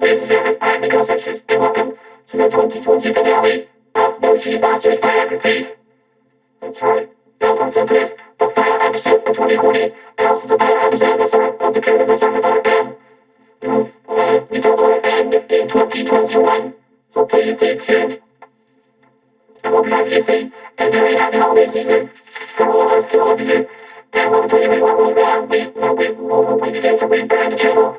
ladies and gentlemen, and welcome to the 2020 finale of Moshi Master's Biography. That's right, welcome to this, the final episode of 2020, and also the final episode of the creative design program. We talked about it in 2021, so please stay tuned. I hope you have listened, and very happy holiday season from all of us to all of you. And when 2021 rolls around, we begin to rebrand the channel.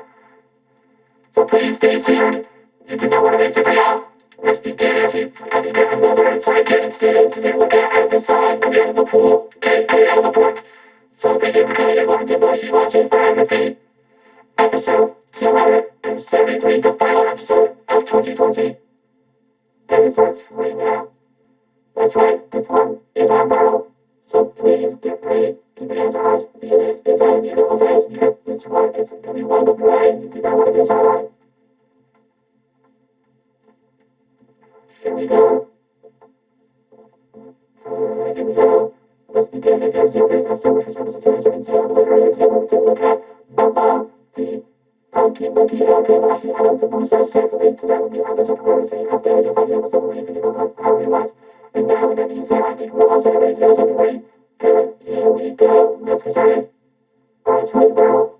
So please stay tuned. If you know what it is, if you know, let's begin as we get another inside getting students to take a look at the side and the end of the pool, getting put out of the port. So if you're going to get Moshi Master's Biography, episode 273, the final episode of 2020. And it starts right now. That's right, this one is our Myrtle. So please get ready to be as ours because it's a beautiful place because this one is going to be one of the right. You know what it is, alright? Here we go. Here we go. Let's begin with your series of social services and literary table to look at Baba, the pumpkin monkey and Washi out of the Musa circling to that would be on the top words and up there you'll find your so if you know how you want. And now that you said I think we'll also have videos everywhere. Good, here we go. Let's get started. Alright, so Myrtle,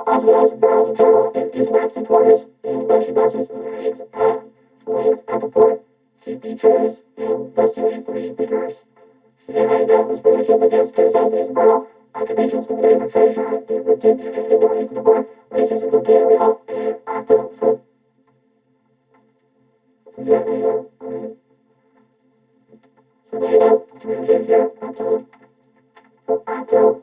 also as Myrtle in general, is an active supporters in Moshi Masters Waves at the port. She features in the series 3 figures. She had no inspiration against Carousel as Myrtle. Occupations from the name of treasure active with Tim and his way to the port, which is a good carry out and active for. So yeah, so later, here, active. Active.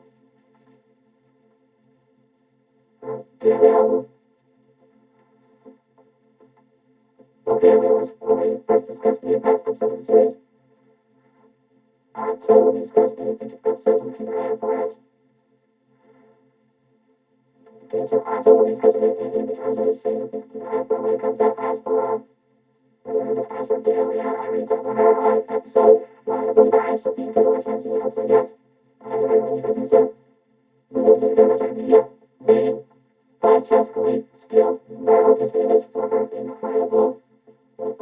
Okay, when we first discussed the impact of some series, so we discussed the episodes of Chorded for us. Okay, so after we discussed it in the terms of the series of Chorded when it comes up as below. As for daily, I read that one our episode, one of the guys, so you can go and see the episode yet. And when you can do so, we will take the social media, main, fantastically skilled, Myrtle is famous for her incredible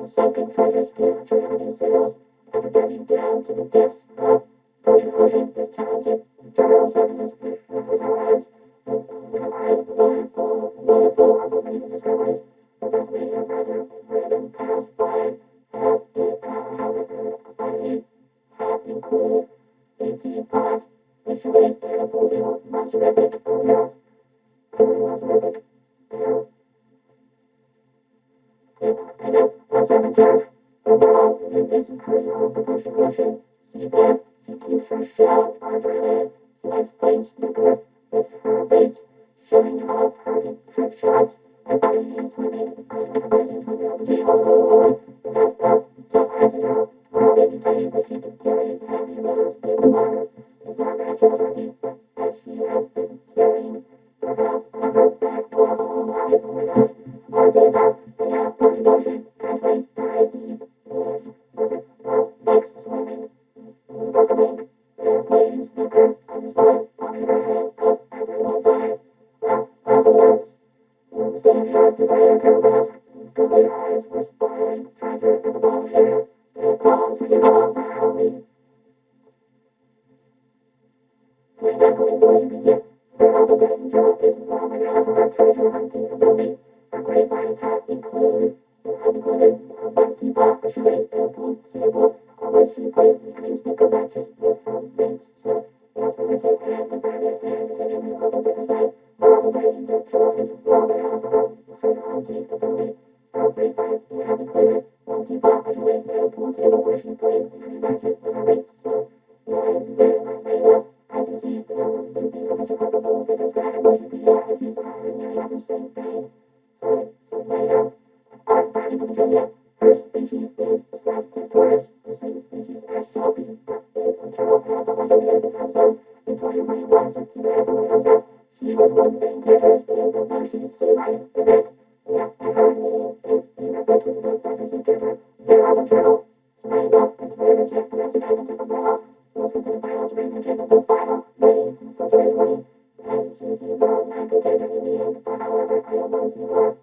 sunken treasures here, treasure hunting skills, and diving down to the depths of ocean. This talented general services with her eyes, with her eyes wonderful of amazing discoveries. The best way of rather random pass by have included 18 pods, which remains and a pool monster-epic yes. Monster-epic. What's up in turf? Overall, it makes it crazy of the Persian Ocean. Seabed, she keeps her shell on her head. She likes playing snooker with her baits, showing off her trick shots, and biting and swimming, and biting swimming on the table. So as you know, well, they can tell you that she can carry heavy loads in the water. It's not that she has deep, but as she has been carrying the house on her back for a whole life. Oh my gosh. All day long, they have Persian Ocean, translates dive deep, legs swimming, snorkeling, playing snooker, and his wife popping her head up after a long time. Afterwards, standing here, desiring to rest, googly eyes were spying treasure in the bottom layer. Their claws reaching all around me. Clean up with the media, where all the danger is long enough for her treasure hunting ability. Her grapevines have included a bunty pot, but she lays a pool table on which she plays weekly snooker matches with her mates. So that's when we take and the bandit and the taking of the bigger side. But all the danger is long enough for her treasure hunting ability. Her grapevines have included one teapot, but she lays a pool table where she plays weekly matches with her mates. So yeah, it's very much made up. As you see, the picture of the bull figures grab and Moshi Pia if he's hiring and not the same thing. So later, finding the trivia, her species is Spectre tortoise, the same species as Shelby, but is internal hands on the American episode. In 2021, so keep it everyone knows that she was one of the main characters in the Moshi Sailing event. Yeah, and her name is being affected to the fantasy character, Vera the Turtle. So there you go, it's very legit, and that's an element of the Myrtle. Let's get to the final screen and get the final name for 2020. And she's the world anchor character in the end, but however, I don't know if you are.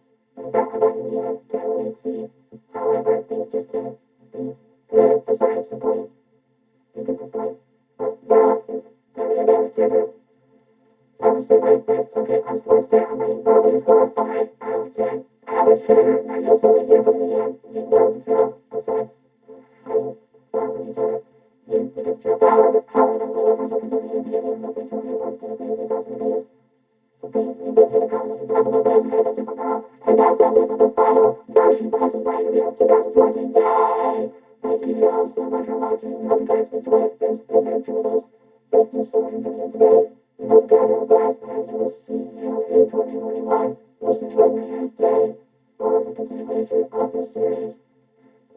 However, they just can't be good besides the point. You get the point. Now, I was so late that something I'm supposed to have me always go by. I would say, I was here, I know so here, but you know the drill. Besides, I will enjoy it. You get your power, how the Lord is looking to me, and you look into me, what the baby does with me. So please, you get the kind of the devil, the best way to come out. And that does it for the fire. Now she passes by the real 2020. Yay! Thank you all so much for watching. Hope you guys enjoyed this individuals. Thank you so much for today. We hope you guys have a blast, and we will see you in 2021. We'll see you on New Year's Day for the continuation of this series.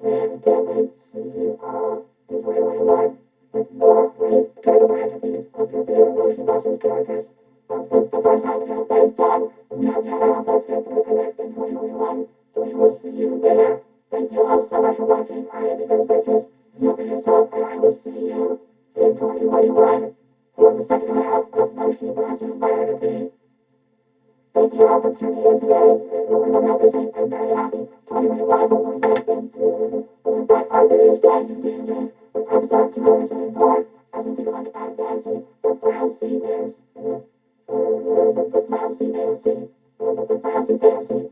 And can't wait to see you all in 2021 with more great biographies of your favorite Moshi Monsters characters. The first time we have played done, and we have never had that chance to reconnect in 2021. So we will see you there. Thank you all so much for watching. I am the Searchers. You for yourself, and I will see you in 2021 for the second half of Moshi Monsters Biography. Thank you all for tuning in today. I'm very happy. 2021 will be back into our videos down to Tuesdays with episode 274 as we take a look at dancing with fancy dance. The fancy dancing. The fancy dancing.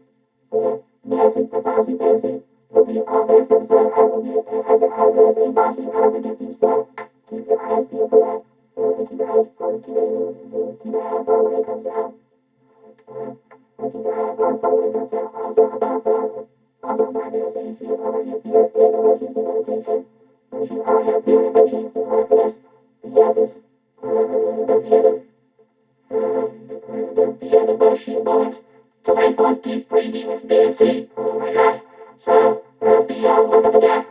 Dancing, the fancy dancing. Will be all there for the fun. I will be as it has a Moshi out of the Dickie store. Keep your eyes peeled for that. Keep your eyes for keep your eyes on when it comes out. Also my music, you already appear in the Moshi simulation. If you are happy with Moshi for this, the other Moshi moments. So I thought deep breathing with dancing. Oh my god. So, be on one of that.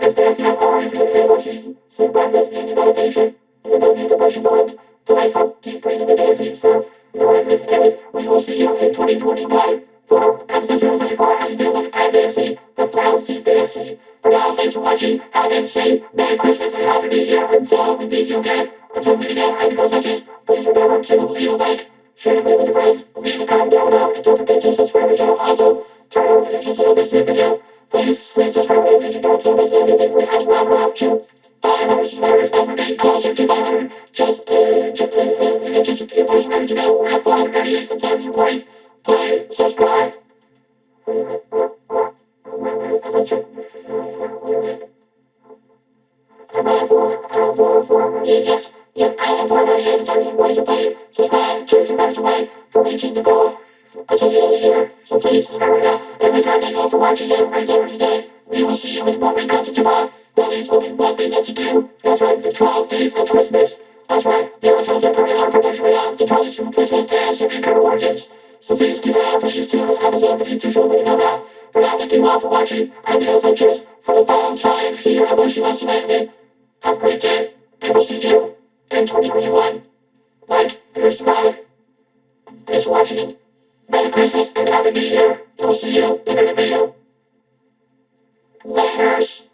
This dancing is already playing in Moshi. So that makes me meditation. You don't need the Moshi moments. So I thought deep breathing with dancing. So, we will see you in 2021 for episode 024 as we take a look at Ambience, the fancy dancing. For now, thanks for watching. Ambience, Merry Christmas and Happy New Year until we meet you again. Until we meet again, I'm your Searchers. Please remember to leave a like, share it with your friends, leave a comment down below, and don't forget to subscribe to the channel. Also, turn on the notifications so you don't miss the video. Please subscribe if you don't so miss anything from us. We're up to 500 subscribers and we're getting closer to 500. Just keep pushing ready to go. We have 500 videos and time to play. Please subscribe. Yes, if I have 500 videos and I'm going to play, subscribe to away for reaching the goal. Continue here, so please subscribe right now. And let's thank you all for watching and enjoy today. We will see you with more content tomorrow. Billy's open what we let you do. That's right, the 12 days of Christmas. That's right, the other times are very hard, but actually the 12 days of Christmas and second kind of origins. So please keep an eye out for these two episodes of YouTube so we come out. But now thank you all for watching. I'm the Searchers for the long time here at Moshi Monsters Biography. Have a great day, and we'll see you in 2021. Like, subscribe. Thanks for watching. Merry Christmas and Happy New Year. We'll see you in the video. Laters.